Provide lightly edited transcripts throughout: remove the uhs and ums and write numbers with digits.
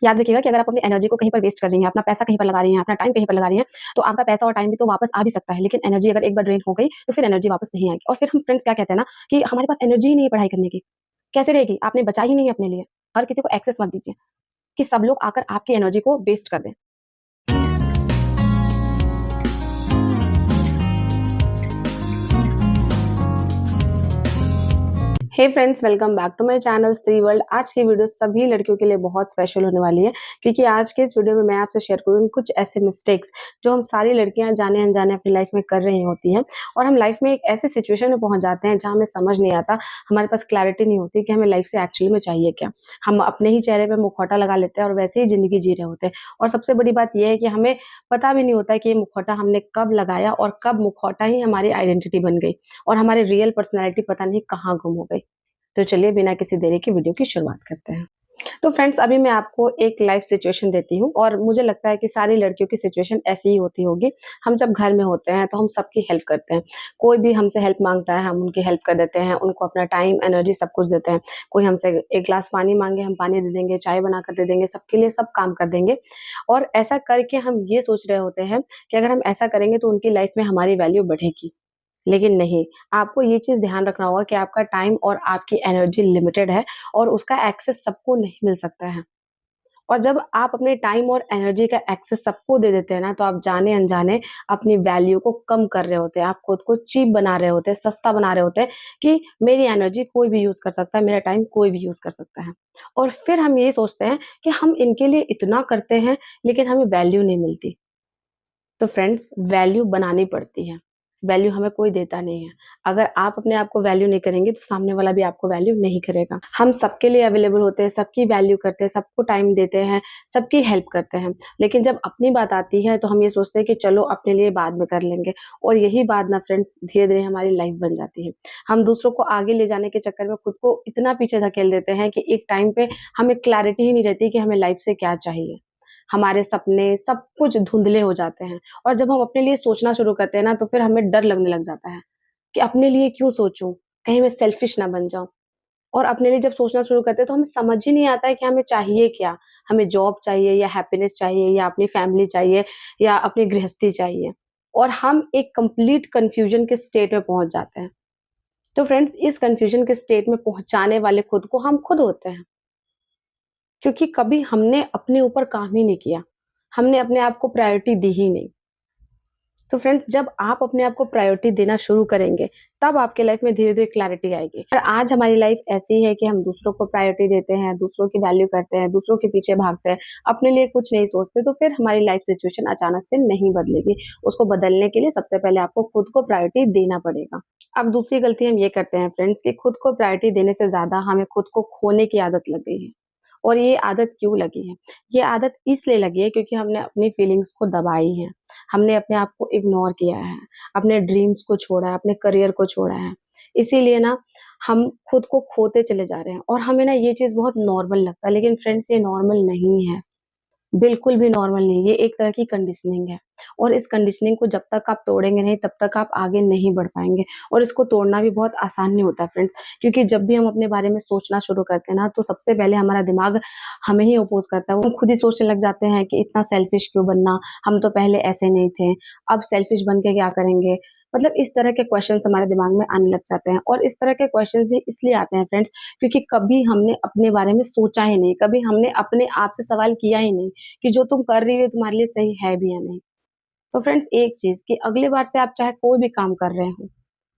याद रखिएगा कि अगर आप अपनी एनर्जी को कहीं पर वेस्ट कर रही हैं, अपना पैसा कहीं पर लगा रही हैं, अपना टाइम कहीं पर लगा रही हैं, तो आपका पैसा और टाइम भी तो वापस आ भी सकता है, लेकिन एनर्जी अगर एक बार ड्रेन हो गई, तो फिर एनर्जी वापस नहीं आएगी। और फिर हम फ्रेंड्स क्या कहते हैं ना कि हमारे पास एनर्जी ही नहीं है पढ़ाई करने की। कैसे रहेगी? आपने बचाई ही नहीं है अपने लिए। हर किसी को एक्सेस मत दीजिए कि सब लोग आकर आपकी एनर्जी को वेस्ट कर दें। Hey friends, welcome back to my channel Stree world. आज की वीडियो सभी लड़कियों के लिए बहुत स्पेशल होने वाली है, क्योंकि आज के इस वीडियो में मैं आपसे शेयर करूंगी कुछ ऐसे मिस्टेक्स जो हम सारी लड़कियां जाने अनजाने अपनी लाइफ में कर रही होती हैं। और हम लाइफ में एक ऐसे सिचुएशन में पहुंच जाते हैं जहां हमें समझ नहीं आता, हमारे पास क्लैरिटी नहीं होती कि हमें लाइफ से एक्चुअली में चाहिए क्या। हम अपने ही चेहरे पर मुखौटा लगा लेते हैं और वैसे ही जिंदगी जी रहे होते हैं। और सबसे बड़ी बात यह है कि हमें पता भी नहीं होता है कि ये मुखौटा हमने कब लगाया और कब मुखौटा ही हमारी आइडेंटिटी बन गई और हमारी रियल पर्सनैलिटी पता नहीं कहाँ गुम हो गई। तो चलिए बिना किसी देरी की वीडियो की शुरुआत करते हैं। तो फ्रेंड्स, अभी मैं आपको एक लाइफ सिचुएशन देती हूँ और मुझे लगता है कि सारी लड़कियों की सिचुएशन ऐसी ही होती होगी। हम जब घर में होते हैं तो हम सबकी हेल्प करते हैं। कोई भी हमसे हेल्प मांगता है, हम उनकी हेल्प कर देते हैं, उनको अपना टाइम, एनर्जी सब कुछ देते हैं। कोई हमसे एक ग्लास पानी मांगे, हम पानी दे देंगे, चाय बना कर दे देंगे, सबके लिए सब काम कर देंगे। और ऐसा करके हम ये सोच रहे होते हैं कि अगर हम ऐसा करेंगे तो उनकी लाइफ में हमारी वैल्यू बढ़ेगी। लेकिन नहीं, आपको ये चीज़ ध्यान रखना होगा कि आपका टाइम और आपकी एनर्जी लिमिटेड है और उसका एक्सेस सबको नहीं मिल सकता है। और जब आप अपने टाइम और एनर्जी का एक्सेस सबको दे देते हैं ना, तो आप जाने-अनजाने अपनी वैल्यू को कम कर रहे होते हैं। आप खुद को चीप बना रहे होते हैं, सस्ता बना रहे होते हैं कि मेरी एनर्जी कोई भी यूज़ कर सकता है, मेरा टाइम कोई भी यूज़ कर सकता है। और फिर हम ये सोचते हैं कि हम इनके लिए इतना करते हैं, लेकिन हमें वैल्यू नहीं मिलती। तो फ्रेंड्स, वैल्यू बनानी पड़ती है। वैल्यू हमें कोई देता नहीं है। अगर आप अपने आप को वैल्यू नहीं करेंगे तो सामने वाला भी आपको वैल्यू नहीं करेगा। हम सबके लिए अवेलेबल होते हैं, सबकी वैल्यू करते हैं, सबको टाइम देते हैं, सबकी हेल्प करते हैं। लेकिन जब अपनी बात आती है तो हम ये सोचते हैं कि चलो अपने लिए बाद में कर लेंगे। और यही बात ना फ्रेंड्स धीरे-धीरे हमारी लाइफ बन जाती है। हम दूसरों को आगे ले जाने के चक्कर में खुद को इतना पीछे धकेल देते हैं कि एक टाइम पे हमें क्लैरिटी ही नहीं रहती कि हमें लाइफ से क्या चाहिए। हमारे सपने सब कुछ धुंधले हो जाते हैं। और जब हम अपने लिए सोचना शुरू करते हैं ना, तो फिर हमें डर लगने लग जाता है कि अपने लिए क्यों सोचूं, कहीं मैं सेल्फिश ना बन जाऊं। और अपने लिए जब सोचना शुरू करते हैं तो हमें समझ ही नहीं आता है कि हमें चाहिए क्या। हमें जॉब चाहिए या हैप्पीनेस चाहिए या अपनी फैमिली चाहिए या अपनी गृहस्थी चाहिए। और हम एक कंप्लीट कंफ्यूजन के स्टेट में पहुंच जाते हैं। तो फ्रेंड्स, इस कंफ्यूजन के स्टेट में पहुंचाने वाले खुद को हम खुद होते हैं, क्योंकि कभी हमने अपने ऊपर काम ही नहीं किया। हमने अपने आप को प्रायोरिटी दी ही नहीं। तो फ्रेंड्स, जब आप अपने आप को प्रायोरिटी देना शुरू करेंगे, तब आपके लाइफ में धीरे-धीरे क्लैरिटी आएगी। और आज हमारी लाइफ ऐसी है कि हम दूसरों को प्रायोरिटी देते हैं, दूसरों की वैल्यू करते हैं, दूसरों के पीछे भागते हैं, अपने लिए कुछ नहीं सोचते, तो फिर हमारी लाइफ सिचुएशन अचानक से नहीं बदलेगी। उसको बदलने के लिए सबसे पहले आपको खुद को प्रायोरिटी देना पड़ेगा। अब दूसरी गलती हम ये करते हैं फ्रेंड्स कि खुद को प्रायोरिटी देने से ज़्यादा हमें खुद को खोने की आदत लग गई है। और ये आदत क्यों लगी है? ये आदत इसलिए लगी है क्योंकि हमने अपनी फीलिंग्स को दबाई है। हमने अपने आप को इग्नोर किया है, अपने ड्रीम्स को छोड़ा है, अपने करियर को छोड़ा है। इसीलिए ना हम खुद को खोते चले जा रहे हैं और हमें ना ये चीज़ बहुत नॉर्मल लगता है, लेकिन फ्रेंड्स ये नॉर्मल नहीं है। बिल्कुल भी नॉर्मल नहीं, ये एक तरह की कंडीशनिंग है। और इस कंडीशनिंग को जब तक आप तोड़ेंगे नहीं, तब तक आप आगे नहीं बढ़ पाएँगे। और इसको तोड़ना भी बहुत आसान नहीं होता फ्रेंड्स, क्योंकि जब भी हम अपने बारे में सोचना शुरू करते हैं ना, तो सबसे पहले हमारा दिमाग हमें ही अपोज़ करता है। वो खुद ही सोचने लग जाते हैं कि इतना सेल्फिश क्यों बनना, हम तो पहले ऐसे नहीं थे, अब सेल्फिश बन के क्या करेंगे? मतलब इस तरह के क्वेश्चन्स हमारे दिमाग में आने लग जाते हैं। और इस तरह के क्वेश्चन्स भी इसलिए आते हैं फ्रेंड्स, क्योंकि कभी हमने अपने बारे में सोचा ही नहीं, कभी हमने अपने आप से सवाल किया ही नहीं कि जो तुम कर रही हो तुम्हारे लिए सही है भी या नहीं। तो फ्रेंड्स, एक चीज़ कि अगली बार से आप चाहे कोई भी काम कर रहे हो,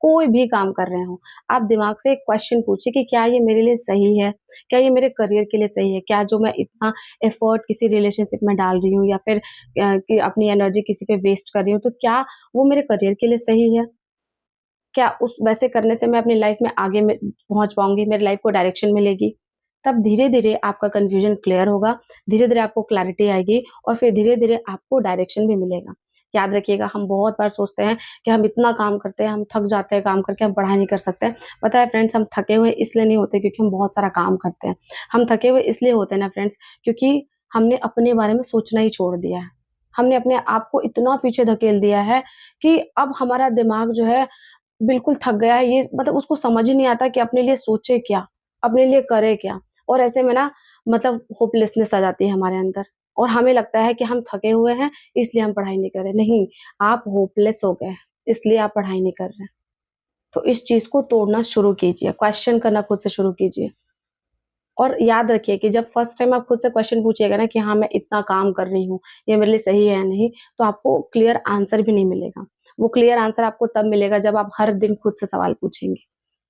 कोई भी काम कर रहे हो, आप दिमाग से एक क्वेश्चन पूछिए कि क्या ये मेरे लिए सही है? क्या ये मेरे करियर के लिए सही है? क्या जो मैं इतना एफर्ट किसी रिलेशनशिप में डाल रही हूँ या फिर कि अपनी एनर्जी किसी पे वेस्ट कर रही हूँ, तो क्या वो मेरे करियर के लिए सही है? क्या उस वैसे करने से मैं अपनी लाइफ में आगे में पहुँच पाऊँगी, मेरी लाइफ को डायरेक्शन मिलेगी? तब धीरे-धीरे आपका कन्फ्यूज़न क्लियर होगा, धीरे-धीरे आपको क्लैरिटी आएगी और फिर धीरे-धीरे आपको डायरेक्शन भी मिलेगा। याद रखिएगा, हम बहुत बार सोचते हैं कि हम इतना काम करते हैं, हम थक जाते हैं काम करके, हम पढ़ाई नहीं कर सकते। पता है फ्रेंड्स, हम थके हुए इसलिए नहीं होते क्योंकि हम बहुत सारा काम करते हैं। हम थके हुए इसलिए होते हैं ना फ्रेंड्स, क्योंकि हमने अपने बारे में सोचना ही छोड़ दिया है। हमने अपने आप को इतना पीछे धकेल दिया है कि अब हमारा दिमाग जो है बिल्कुल थक गया है। ये मतलब उसको समझ ही नहीं आता कि अपने लिए सोचे क्या? अपने लिए करे क्या? और ऐसे में ना मतलब होपलेसनेस आ जाती है हमारे अंदर और हमें लगता है कि हम थके हुए हैं इसलिए हम पढ़ाई नहीं कर रहे। नहीं, आप होपलेस हो गए इसलिए आप पढ़ाई नहीं कर रहे। तो इस चीज़ को तोड़ना शुरू कीजिए, क्वेश्चन करना खुद से शुरू कीजिए। और याद रखिए कि जब फर्स्ट टाइम आप खुद से क्वेश्चन पूछिएगा ना कि हाँ, मैं इतना काम कर रही हूँ, ये मेरे लिए सही है या नहीं, तो आपको क्लियर आंसर भी नहीं मिलेगा। वो क्लियर आंसर आपको तब मिलेगा जब आप हर दिन खुद से सवाल पूछेंगे।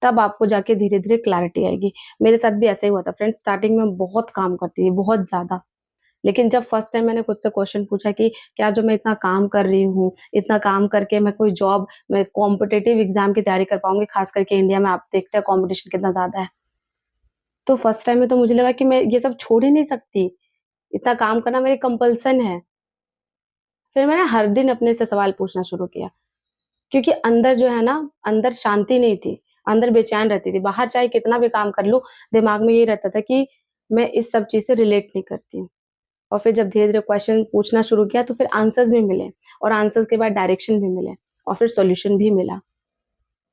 तब आपको जाके धीरे-धीरे क्लैरिटी आएगी। मेरे साथ भी ऐसा ही हुआ था फ्रेंड्स, स्टार्टिंग में बहुत काम करती थी, बहुत ज़्यादा। लेकिन जब फर्स्ट टाइम मैंने खुद से क्वेश्चन पूछा कि क्या जो मैं इतना काम कर रही हूँ, इतना काम करके मैं कोई जॉब, मैं कॉम्पिटिटिव एग्ज़ाम की तैयारी कर पाऊँगी? ख़ास करके इंडिया में आप देखते हैं कॉम्पिटिशन कितना ज़्यादा है। तो फर्स्ट टाइम में तो मुझे लगा कि मैं ये सब छोड़ ही नहीं सकती, इतना काम करना मेरी कंपल्सन है। फिर मैंने हर दिन अपने से सवाल पूछना शुरू किया, क्योंकि अंदर जो है ना, अंदर शांति नहीं थी, अंदर बेचैन रहती थी। बाहर चाहे कितना भी काम कर लूँ, दिमाग में ये रहता था कि मैं इस सब चीज़ से रिलेट नहीं करती हूँ। और फिर जब धीरे-धीरे क्वेश्चन पूछना शुरू किया, तो फिर आंसर्स भी मिले और आंसर्स के बाद डायरेक्शन भी मिले और फिर सॉल्यूशन भी मिला।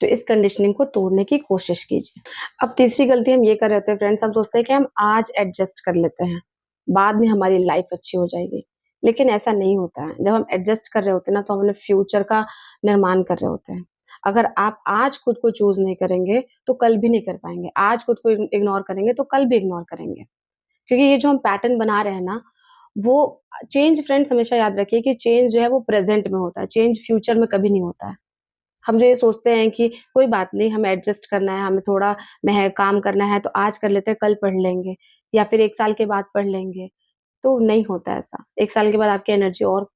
तो इस कंडीशनिंग को तोड़ने की कोशिश कीजिए। अब तीसरी गलती हम ये कर रहे थे फ्रेंड्स, हम सोचते हैं कि हम आज एडजस्ट कर लेते हैं, बाद में हमारी लाइफ अच्छी हो जाएगी। लेकिन ऐसा नहीं होता है। जब हम एडजस्ट कर रहे होते हैं ना, तो हम अपने फ्यूचर का निर्माण कर रहे होते हैं। अगर आप आज खुद को चूज़ नहीं करेंगे, तो कल भी नहीं कर पाएँगे। आज खुद को इग्नोर करेंगे, तो कल भी इग्नोर करेंगे। क्योंकि ये जो हम पैटर्न बना रहे हैं ना, वो चेंज फ्रेंड्स हमेशा याद रखिए कि चेंज जो है वो प्रेज़ेंट में होता है, चेंज फ्यूचर में कभी नहीं होता है। हम जो ये सोचते हैं कि कोई बात नहीं, हमें एडजस्ट करना है, हमें थोड़ा मेह काम करना है तो आज कर लेते हैं, कल पढ़ लेंगे या फिर 1 साल के बाद पढ़ लेंगे, तो नहीं होता ऐसा। 1 साल के बाद आपकी एनर्जी और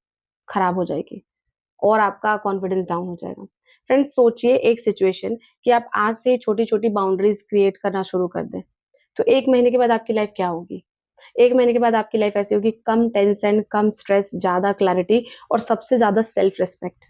खराब हो जाएगी और आपका कॉन्फिडेंस डाउन हो जाएगा। फ्रेंड्स सोचिए एक सिचुएशन कि आप आज से छोटी-छोटी बाउंड्रीज़ क्रिएट करना शुरू कर दें, तो 1 महीने के बाद आपकी लाइफ क्या होगी? 1 महीने के बाद आपकी लाइफ ऐसी होगी, कम टेंशन, कम स्ट्रेस, ज़्यादा क्लैरिटी और सबसे ज़्यादा सेल्फ रिस्पेक्ट।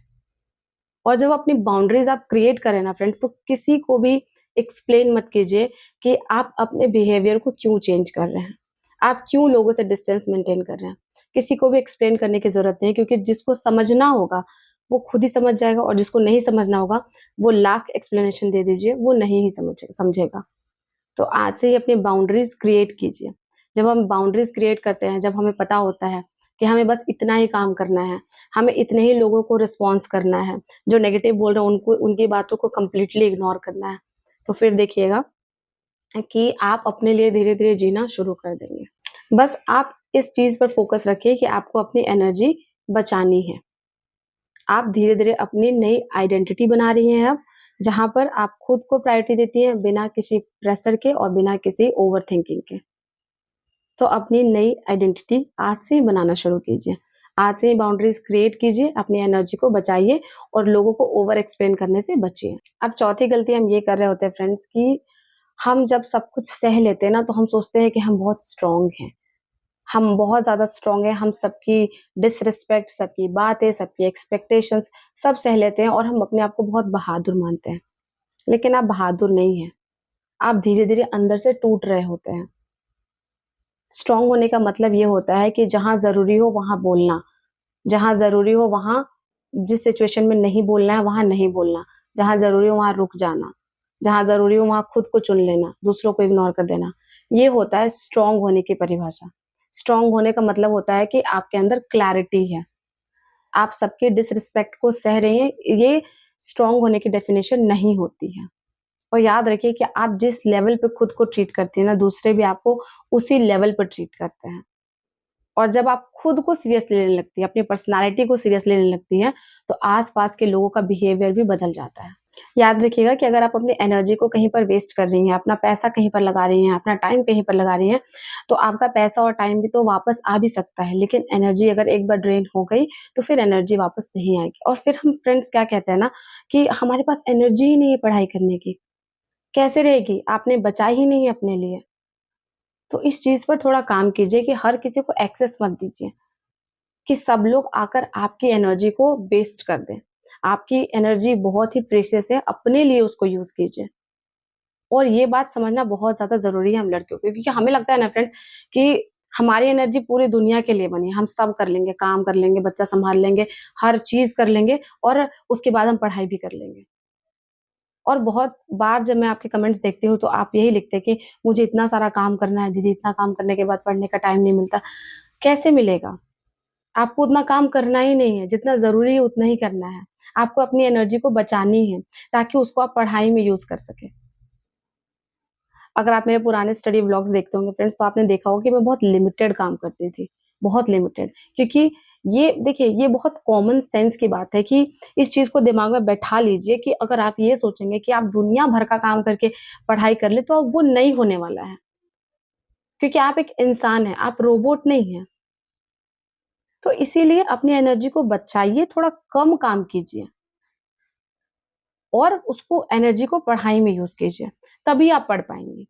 और जब अपनी बाउंड्रीज़ आप क्रिएट करें ना फ्रेंड्स, तो किसी को भी एक्सप्लेन मत कीजिए कि आप अपने बिहेवियर को क्यों चेंज कर रहे हैं। आप क्यों लोगों से डिस्टेंस मेंटेन कर रहे हैं। किसी को भी एक्सप्लेन करने की ज़रूरत नहीं है, क्योंकि जिसको समझना होगा, वो खुद ही समझ जाएगा और जिसको नहीं समझना होगा, वो लाख एक्सप्लेनेशन दे दीजिए, वो नहीं ही समझेगा। तो आज से ही अपनी बाउंड्रीज़ क्रिएट कीजिए। जब हम बाउंड्रीज़ क्रिएट करते हैं, जब हमें पता होता है कि हमें बस इतना ही काम करना है, हमें इतने ही लोगों को रिस्पॉन्स करना है, जो नेगेटिव बोल रहे हैं उनको, उनकी बातों को कंप्लीटली इग्नोर करना है, तो फिर देखिएगा कि आप अपने लिए धीरे-धीरे जीना शुरू कर देंगे। बस आप इस चीज़ पर फ़ोकस रखिए कि आपको अपनी एनर्जी बचानी है। आप धीरे-धीरे अपनी नई आइडेंटिटी बना रही हैं अब, जहाँ पर आप खुद को प्रायोरिटी देती हैं बिना किसी प्रेशर के और बिना किसी ओवरथिंकिंग के। तो अपनी नई आइडेंटिटी आज से ही बनाना शुरू कीजिए। आज से ही बाउंड्रीज़ क्रिएट कीजिए, अपनी एनर्जी को बचाइए और लोगों को ओवर एक्सप्लेन करने से बचिए। अब चौथी गलती हम ये कर रहे होते हैं फ्रेंड्स कि हम जब सब कुछ सह लेते हैं ना, तो हम सोचते हैं कि हम बहुत स्ट्रॉन्ग हैं। हम बहुत ज़्यादा स्ट्रॉन्ग हैं, हम सबकी डिसरिस्पेक्ट, सबकी बातें, सबकी एक्सपेक्टेशंस सब सह लेते हैं और हम अपने आप को बहुत बहादुर मानते हैं। लेकिन आप बहादुर नहीं हैं। आप धीरे-धीरे अंदर से टूट रहे होते हैं। स्ट्रॉन्ग होने का मतलब ये होता है कि जहाँ ज़रूरी हो वहाँ बोलना, जहाँ ज़रूरी हो वहाँ, जिस सिचुएशन में नहीं बोलना है वहाँ नहीं बोलना, जहाँ ज़रूरी हो वहाँ रुक जाना, जहाँ ज़रूरी हो वहाँ खुद को चुन लेना, दूसरों को इग्नोर कर देना। ये होता है स्ट्रॉन्ग होने की परिभाषा। स्ट्रॉन्ग होने का मतलब होता है कि आपके अंदर क्लैरिटी है। आप सबके डिसरिस्पेक्ट को सह रही हैं, ये स्ट्रॉन्ग होने की डेफिनिशन नहीं होती है। और याद रखिए कि आप जिस लेवल पे खुद को ट्रीट करती हैं ना, दूसरे भी आपको उसी लेवल पर ट्रीट करते हैं। और जब आप खुद को सीरियसली लेने लगती हैं, अपनी पर्सनैलिटी को सीरियसली लेने लगती हैं, तो आस-पास के लोगों का बिहेवियर भी बदल जाता है। याद रखिएगा कि अगर आप अपनी एनर्जी को कहीं पर वेस्ट कर रही हैं, अपना पैसा कहीं पर लगा रही हैं, अपना टाइम कहीं पर लगा रही हैं, तो आपका पैसा और टाइम भी तो वापस आ भी सकता है, लेकिन एनर्जी अगर एक बार ड्रेन हो गई, तो फिर एनर्जी वापस नहीं आएगी। और फिर हम फ्रेंड्स क्या कहते हैं ना कि हमारे पास एनर्जी ही नहीं है पढ़ाई करने की। कैसे रहेगी? आपने बचाई ही नहीं है अपने लिए। तो इस चीज़ पर थोड़ा काम कीजिए कि हर किसी को एक्सेस मत दीजिए, कि सब लोग आकर आपकी एनर्जी को वेस्ट कर दें। आपकी एनर्जी बहुत ही प्रेशियस है, अपने लिए उसको यूज़ कीजिए। और ये बात समझना बहुत ज़्यादा ज़रूरी है हम लड़कियों को, क्योंकि हमें लगता है ना फ्रेंड्स कि हमारी एनर्जी पूरी दुनिया के लिए बनी है, हम सब कर लेंगे, काम कर लेंगे, बच्चा सँभाल लेंगे, हर चीज़ कर लेंगे और उसके बाद हम पढ़ाई भी कर लेंगे। और बहुत बार जब मैं आपके कमेंट्स देखती हूँ तो आप यही लिखते हैं कि मुझे इतना सारा काम करना है दीदी, इतना काम करने के बाद पढ़ने का टाइम नहीं मिलता। कैसे मिलेगा? आपको उतना काम करना ही नहीं है, जितना ज़रूरी है उतना ही करना है। आपको अपनी एनर्जी को बचानी है, ताकि उसको आप पढ़ाई में यूज़ कर सकें। अगर आप मेरे पुराने स्टडी व्लॉग्स देखते होंगे फ्रेंड्स, तो आपने देखा होगा कि मैं बहुत लिमिटेड काम करती थी, बहुत लिमिटेड। क्योंकि ये देखिए, ये बहुत कॉमन सेंस की बात है कि इस चीज़ को दिमाग में बैठा लीजिए कि अगर आप ये सोचेंगे कि आप दुनिया भर का काम करके पढ़ाई कर लें, तो अब वो नहीं होने वाला है। क्योंकि आप एक इंसान हैं, आप रोबोट नहीं हैं। तो इसीलिए अपनी एनर्जी को बचाइए, थोड़ा कम काम कीजिए और उसको एनर्जी को पढ़ाई में यूज़ कीजिए, तभी आप पढ़ पाएँगे।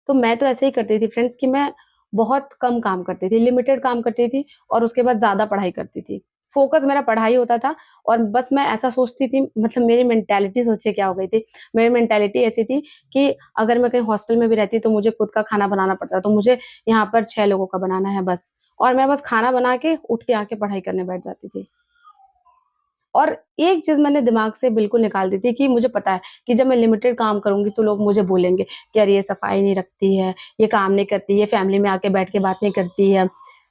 तो मैं तो ऐसे ही करती थी फ्रेंड्स कि मैं बहुत कम काम करती थी, लिमिटेड काम करती थी और उसके बाद ज़्यादा पढ़ाई करती थी। फ़ोकस मेरा पढ़ाई होता था और बस मैं ऐसा सोचती थी, मतलब मेरी मेंटालिटी सोचिए क्या हो गई थी। मेरी मेंटालिटी ऐसी थी कि अगर मैं कहीं हॉस्टल में भी रहती तो मुझे खुद का खाना बनाना पड़ता, तो मुझे यहाँ पर 6 लोगों का बनाना है बस, और मैं बस खाना बना के उठ के आके पढ़ाई करने बैठ जाती थी। और एक चीज़ मैंने दिमाग से बिल्कुल निकाल दी थी कि मुझे पता है कि जब मैं लिमिटेड काम करूँगी तो लोग मुझे बोलेंगे कि यार ये सफाई नहीं रखती है, ये काम नहीं करती, ये फैमिली में आके बैठ के बात नहीं करती है।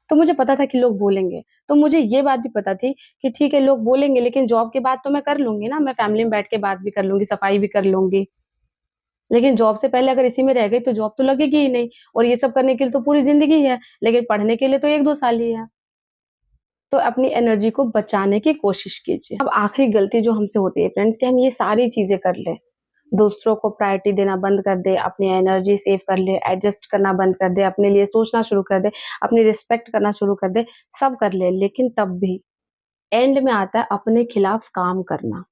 तो मुझे पता था कि लोग बोलेंगे। तो मुझे ये बात भी पता थी कि ठीक है, लोग बोलेंगे लेकिन जॉब के बाद तो मैं कर लूँगी ना, मैं फैमिली में बैठ के बात भी कर लूँगी, सफाई भी कर लूँगी। लेकिन जॉब से पहले अगर इसी में रह गई तो जॉब तो लगेगी ही नहीं, और ये सब करने के लिए तो पूरी ज़िंदगी है, लेकिन पढ़ने के लिए तो 1-2 साल ही है। तो अपनी एनर्जी को बचाने की कोशिश कीजिए। अब आखिरी गलती जो हमसे होती है फ्रेंड्स, कि हम ये सारी चीज़ें कर लें, दूसरों को प्रायोरिटी देना बंद कर दें, अपनी एनर्जी सेव कर लें, एडजस्ट करना बंद कर दें, अपने लिए सोचना शुरू कर दें, अपनी रिस्पेक्ट करना शुरू कर दें, सब कर लें, लेकिन तब भी एंड में आता है अपने खिलाफ काम करना।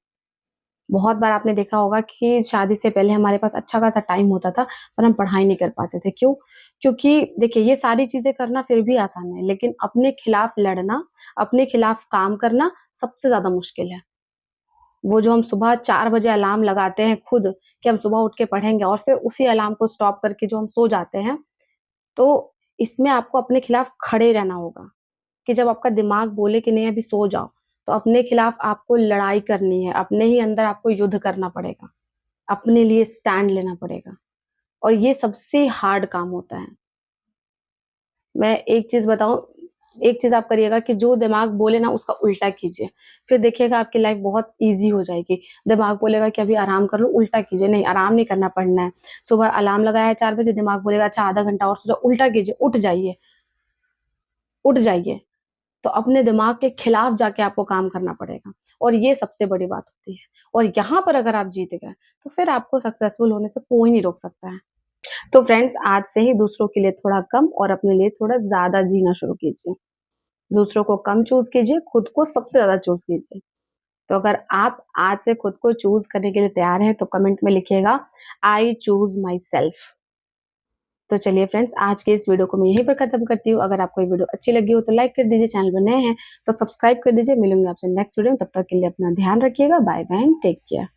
बहुत बार आपने देखा होगा कि शादी से पहले हमारे पास अच्छा खासा टाइम होता था, पर हम पढ़ाई नहीं कर पाते थे। क्यों? क्योंकि देखिए, ये सारी चीज़ें करना फिर भी आसान है, लेकिन अपने खिलाफ लड़ना, अपने खिलाफ काम करना सबसे ज़्यादा मुश्किल है। वो जो हम सुबह 4 बजे अलार्म लगाते हैं खुद कि हम सुबह उठ के पढ़ेंगे, और फिर उसी अलार्म को स्टॉप करके जो हम सो जाते हैं, तो इसमें आपको अपने खिलाफ खड़े रहना होगा। कि जब आपका दिमाग बोले कि नहीं अभी सो जाओ, तो अपने खिलाफ आपको लड़ाई करनी है, अपने ही अंदर आपको युद्ध करना पड़ेगा, अपने लिए स्टैंड लेना पड़ेगा, और ये सबसे हार्ड काम होता है। मैं एक चीज़ बताऊँ, एक चीज़ आप करिएगा कि जो दिमाग बोले ना उसका उल्टा कीजिए, फिर देखिएगा आपकी लाइफ़ बहुत ईज़ी हो जाएगी। दिमाग बोलेगा कि अभी आराम कर लो, उल्टा कीजिए, नहीं आराम नहीं करना, पढ़ना है। सुबह अलार्म लगाया है 4 बजे, दिमाग बोलेगा अच्छा आधा घंटा और सो जाओ, उल्टा कीजिए, उठ जाइए, उठ जाइए। तो अपने दिमाग के खिलाफ जाके आपको काम करना पड़ेगा, और ये सबसे बड़ी बात होती है। और यहाँ पर अगर आप जीत गए, तो फिर आपको सक्सेसफुल होने से कोई नहीं रोक सकता है। तो फ्रेंड्स, आज से ही दूसरों के लिए थोड़ा कम और अपने लिए थोड़ा ज़्यादा जीना शुरू कीजिए। दूसरों को कम चूज़ कीजिए, खुद को सबसे ज़्यादा चूज़ कीजिए। तो अगर आप आज से खुद को चूज़ करने के लिए तैयार हैं, तो कमेंट में लिखिएगा आई चूज़ माई सेल्फ। तो चलिए फ्रेंड्स, आज के इस वीडियो को मैं यहीं पर खत्म करती हूँ। अगर आपको ये वीडियो अच्छी लगी हो तो लाइक कर दीजिए, चैनल पर नए हैं तो सब्सक्राइब कर दीजिए। मिलूंगी आपसे नेक्स्ट वीडियो में, तब तक के लिए अपना ध्यान रखिएगा। Bye bye and take care.